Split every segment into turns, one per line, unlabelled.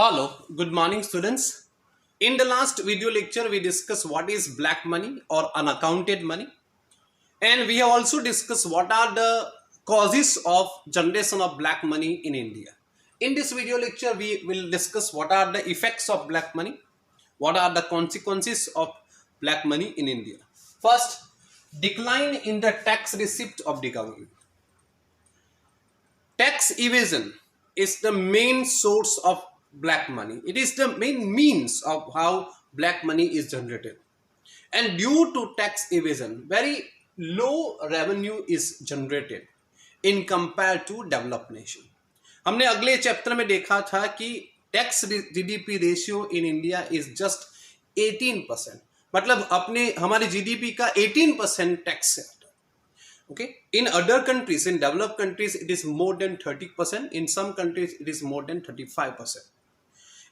Hello, good morning students. In the last video lecture, we discussed what is black money or unaccounted money. And we have also discussed what are the causes of generation of black money in India. In this video lecture, we will discuss what are the effects of black money, what are the consequences of black money in India. First, decline in the tax receipt of the government. Tax evasion is the main source of black money. It is the main means of how black money is generated. And due to tax evasion, very low revenue is generated in compared to developed nation. हमने अगले chapter में देखा था कि tax GDP ratio in India is just 18%. मतलब अपने हमारे GDP का 18% टैक्स है. Okay, in other countries, in developed countries, it is more than 30%. In some countries, it is more than 35%.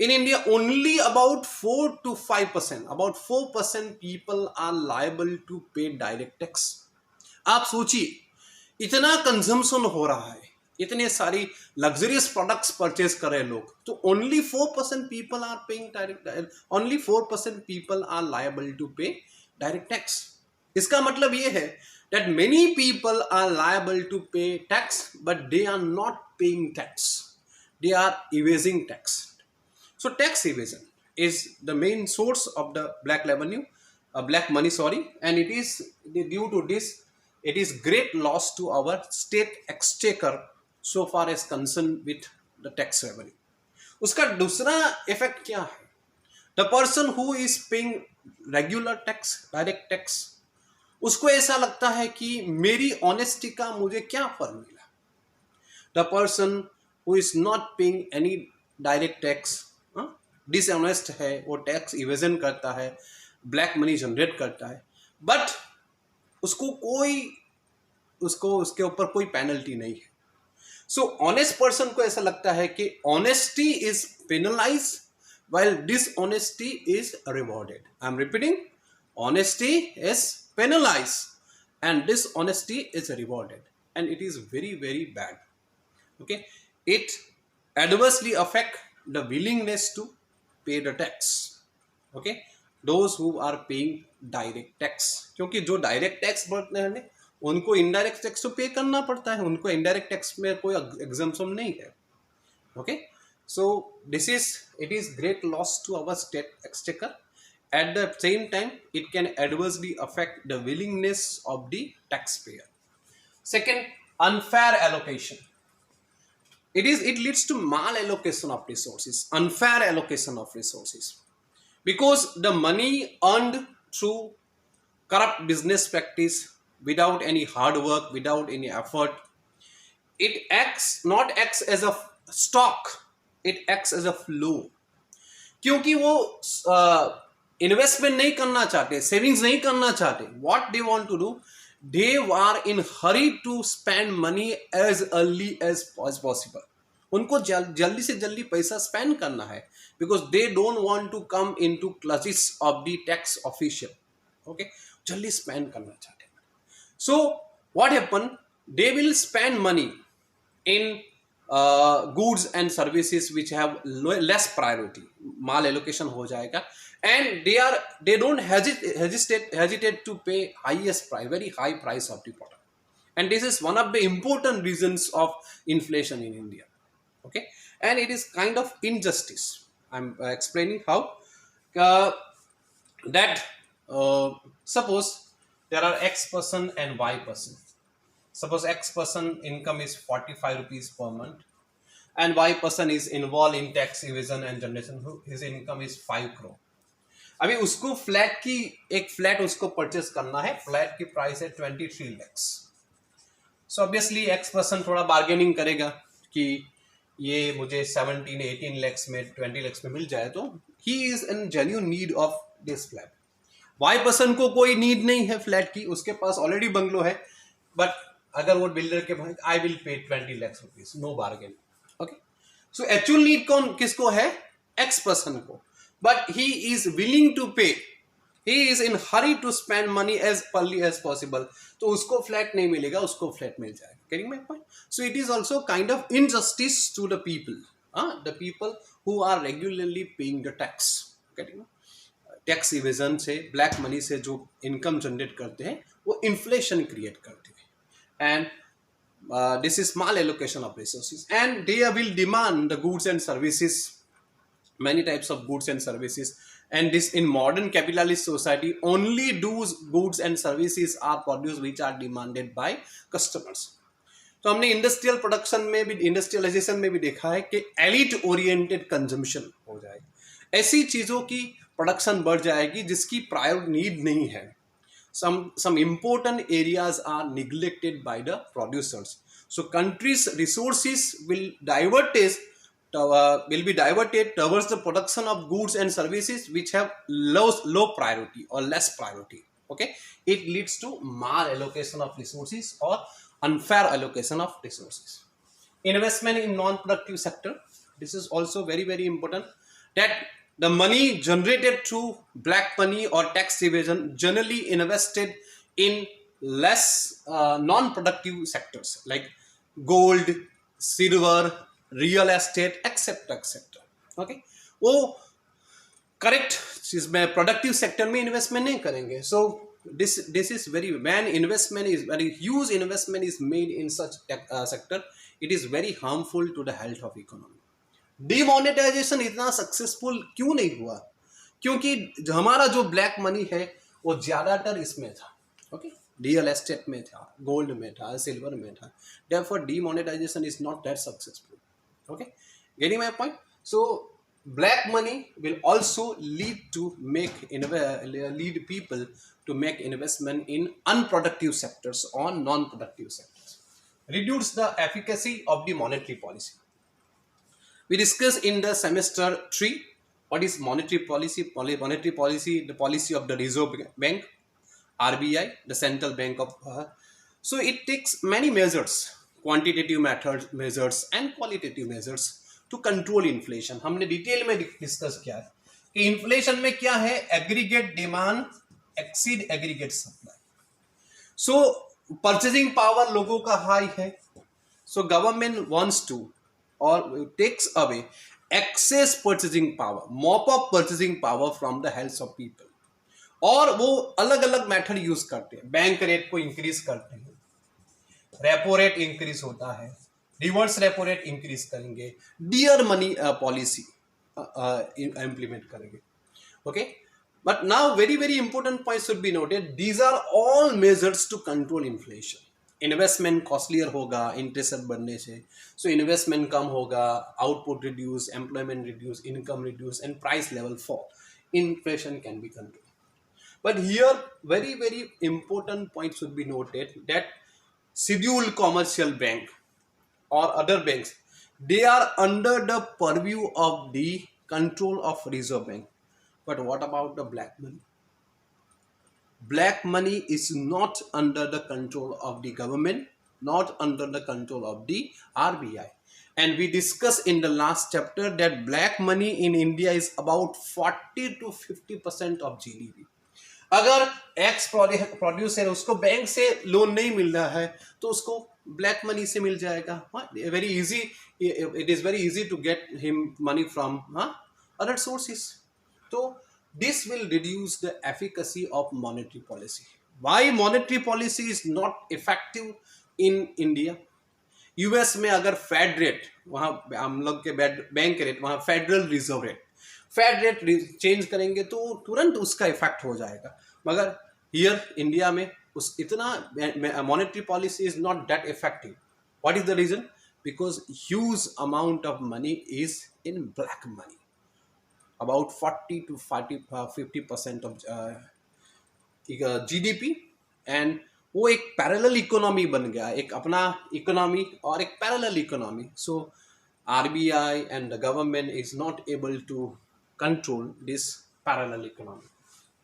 In India, only about 4 to 5%, about 4% people are liable to pay direct tax. आप सोचिए, इतना consumption हो रहा है, इतने सारी luxurious products purchase कर रहे लोग, तो only 4% people are paying only 4% people are liable to pay direct tax. इसका मतलब ये है that many people are liable to pay tax, but they are not paying tax. They are evading tax. So tax evasion is the main source of the black revenue, black money, sorry, and it is due to this, it is great loss to our state exchequer so far as concerned with the tax revenue. उसका दूसरा effect क्या है? The person who is paying regular tax, direct tax, उसको ऐसा लगता है कि मेरी ऑनेस्टी का मुझे क्या फल मिला. The person who is not paying any direct tax dishonest है, वो टैक्स इवेजन करता है, ब्लैक मनी जनरेट करता है, बट उसको उसके ऊपर कोई पेनल्टी नहीं है. सो ऑनेस्ट पर्सन को ऐसा लगता है कि honesty is penalise while dishonesty is rewarded. I am repeating, honesty is penalized and dishonesty is rewarded, and it is very bad. Okay, it adversely affect the willingness to pay the tax. Okay, those who are paying direct tax, क्योंकि जो direct tax भरते हैं उनको indirect tax तो पे करना पड़ता है, उनको इनडायरेक्ट टैक्स में कोई एग्जम्पशन नहीं है. Okay, so it is great loss to our state exchequer. At the same time, it can adversely affect the willingness of the taxpayer. Second, unfair allocation. It leads to malallocation of resources, unfair allocation of resources, because the money earned through corrupt business practice, without any hard work, without any effort, it not acts as a stock, it acts as a flow. क्योंकि वो investment नहीं करना चाहते, savings नहीं करना चाहते, what they want to do, they are in hurry to spend money as early as possible. उनको जल्दी से जल्दी पैसा स्पेंड करना है, because they don't want to come into clutches of the tax official. Okay, जल्दी स्पेंड करना चाहते हैं. So what happen, they will spend money in goods and services which have less priority. Malallocation हो जाएगा, and they don't hesitate to pay highest price, very high price of the product, and this is one of the important reasons of inflation in India. Okay, and it is kind of injustice. I'm explaining how that suppose there are X person and Y person. Suppose X person income is 45 rupees per month and Y person is involved in tax evasion and generation. His income is 5 crore. अभी उसको flat की एक flat उसको purchase करना है, flat की price है 23 lakhs. So obviously X person थोड़ा बार्गेनिंग करेगा कि ये मुझे 17-18 lakhs में 20 lakhs में मिल जाए, तो ही is in genuine need of this flat. Y person को कोई नीड नहीं है फ्लैट की, उसके पास ऑलरेडी बंगलो है, बट अगर वो बिल्डर के भाई I will pay 20 lakhs rupees, no bargain. Okay, so actual need कौन किसको है? एक्स पर्सन को, but he is willing to pay, he is in hurry to spend money as early as possible, तो उसको flat नहीं मिलेगा, उसको flat मिल जाएगा. Getting my point? So it is also kind of injustice to the people. the people who are regularly paying the tax. Getting tax evasion से, black money से जो इनकम जनरेट करते हैं वो इन्फ्लेशन क्रिएट करते हैं. And this is malallocation of resources, and they will demand the goods and services, many types of goods and services. And this, in modern capitalist society, only those goods and services are produced which are demanded by customers. तो हमने industrial production में भी, industrialisation में भी देखा है कि elite oriented consumption हो जाएगी, ऐसी चीज़ों की प्रोडक्शन बढ़ जाएगी जिसकी प्रायर नीड नहीं है. some important areas are neglected by the producers, so countries resources will be diverted towards the production of goods and services which have low priority or less priority. Okay, it leads to malallocation of resources or unfair allocation of resources. Investment in non-productive sector, this is also very very important, that the money generated through black money or tax evasion generally invested in less non-productive sectors like gold, silver, real estate, etc etc. Okay, वो correct चीज में productive sector में investment नहीं करेंगे. सो this is very, when investment is very huge, investment is made in such sector, it is very harmful to the health of economy. Demonetisation इतना successful क्यों नहीं हुआ? क्योंकि हमारा जो ब्लैक मनी है वो ज्यादातर इसमें था. ओके, रियल एस्टेट में था, गोल्ड में था, सिल्वर में था. Therefore demonetisation is not that successful. Okay, getting my point? So black money will also lead people to make investment in unproductive sectors or non-productive sectors, reduce the efficacy of the monetary policy. We discussed in the semester 3 what is monetary policy. Monetary policy, the policy of the Reserve Bank, RBI, the central bank of so it takes many measures, quantitative measures and qualitative measures to control inflation. हमने detail में discuss किया है कि inflation में क्या है, aggregate demand exceed aggregate supply. So purchasing power लोगों का हाई है, सो गवर्नमेंट वांट्स टू और take away excess purchasing power, mop up purchasing power from the health of people. और वो अलग अलग मेथड यूज करते हैं. बैंक रेट को इंक्रीज करते हैं, रेपो रेट इंक्रीज होता है, रिवर्स रेपो रेट इंक्रीज करेंगे, डियर मनी पॉलिसी इंप्लीमेंट करेंगे. Okay, but now very very important point should be noted, these are all measures to control inflation. Investment costlier होगा interest rate बढ़ने से, so investment कम होगा, output reduce, employment reduce, income reduce and price level fall. Inflation can be controlled. But here very very important point should be noted that scheduled commercial bank or other banks, they are under the purview of the control of Reserve Bank. But what about the black money? Black money is not under the control of the government, not under the control of the RBI. And we discussed in the last chapter that black money in India is about 40 to 50% of GDP. अगर x producer उसको bank से loan नहीं मिल रहा है तो उसको black money से मिल जाएगा. Very easy, it is very easy to get him money from other sources. तो this will reduce the efficacy of monetary policy. Why monetary policy is not effective in India? US में अगर Fed rate, वहाँ हम लोग के bank rate, वहाँ federal reserve rate, Fed rate change करेंगे तो तुरंत उसका इफेक्ट हो जाएगा. मगर हियर इंडिया में उस इतना monetary policy is not that effective. What is the reason? Because huge amount of money is in black money, about 40 to 50% of GDP. And वो एक पैरेलल इकोनॉमी बन गया, एक अपना इकोनॉमी और एक parallel economy. So RBI and the government is not able to control this parallel economy.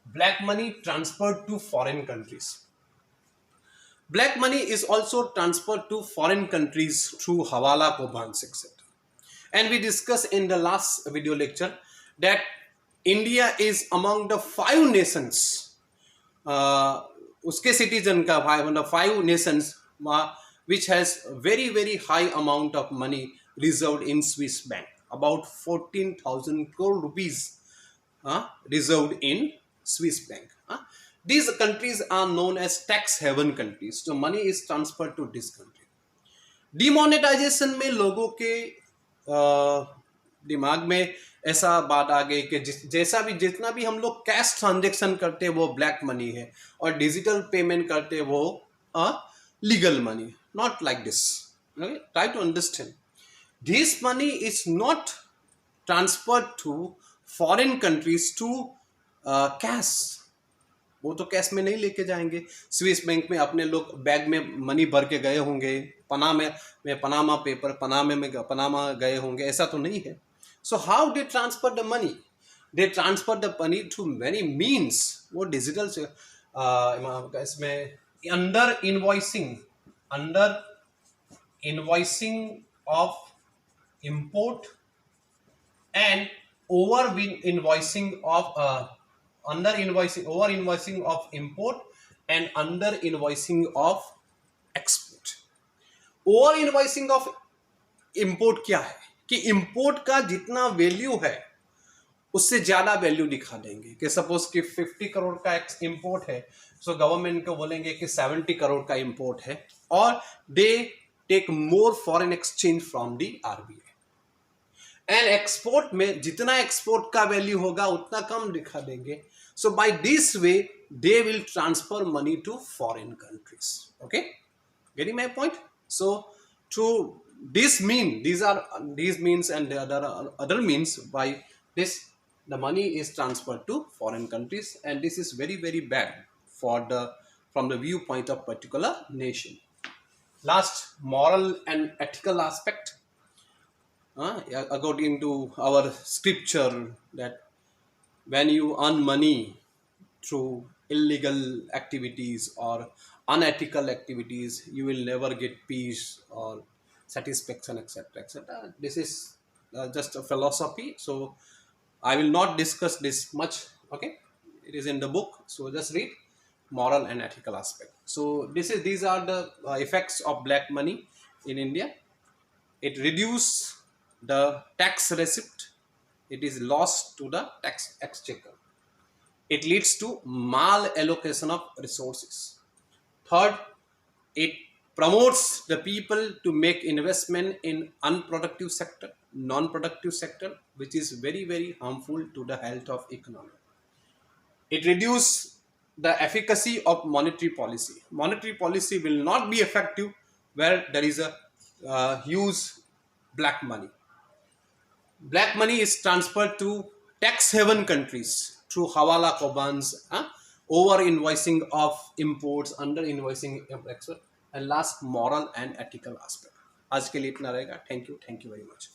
Black money transferred to foreign countries. Black money is also transferred to foreign countries through hawala coupons, etc. And we discussed in the last video lecture that India is among the 5 nations, उसके citizen का 5 nations which has very very high amount of money reserved in Swiss bank. about 14,000 crore rupees reserved in Swiss bank. These countries are known as tax haven countries. So money is transferred to this country. Demonetisation में लोगों के दिमाग में ऐसा बात आ गई कि जैसा भी जितना भी हम लोग कैश ट्रांजेक्शन करते हैं वो ब्लैक मनी है और डिजिटल पेमेंट करते हैं वो legal money. Not like this. Try to understand. This money is not transferred to foreign countries to cash. वो तो कैश में नहीं लेके जाएंगे. स्विस बैंक में अपने लोग बैग में मनी भर के गए होंगे. पनामा गए होंगे. ऐसा तो नहीं है. So how they transfer the money? They transfer the money through many means. वो डिजिटल से इसमें under invoicing of import and over invoicing of over invoicing of import and under invoicing of export. Over invoicing of import क्या है कि import का जितना value है उससे ज्यादा वैल्यू दिखा देंगे कि सपोज कि 50 करोड़ का इंपोर्ट है. सो गवर्नमेंट को बोलेंगे कि 70 करोड़ का इंपोर्ट है और they take more foreign exchange from the RBI. And export में जितना एक्सपोर्ट का वैल्यू होगा उतना कम दिखा देंगे. So by this way they will transfer money to foreign countries. Okay, getting my point? So to this these means and the other means by this the money is transferred to foreign countries, and this is very very bad from the viewpoint of particular nation. Last, moral and ethical aspect. According to our scripture, that when you earn money through illegal activities or unethical activities, you will never get peace or satisfaction, etc., etc. This is just a philosophy, so I will not discuss this much. Okay, it is in the book, so just read moral and ethical aspect. So these are the effects of black money in India. It reduces the tax receipt. It is lost to the tax exchequer. It leads to mal-allocation of resources. Third, it promotes the people to make investment in unproductive sector, non-productive sector, which is very very harmful to the health of economy. It reduces the efficacy of monetary policy. Monetary policy will not be effective where there is a huge black money. Black money is transferred to tax haven countries through hawala kobans, over invoicing of imports, under invoicing of export. And last, moral and ethical aspect. आज के लिए इतना रहेगा. Thank you very much.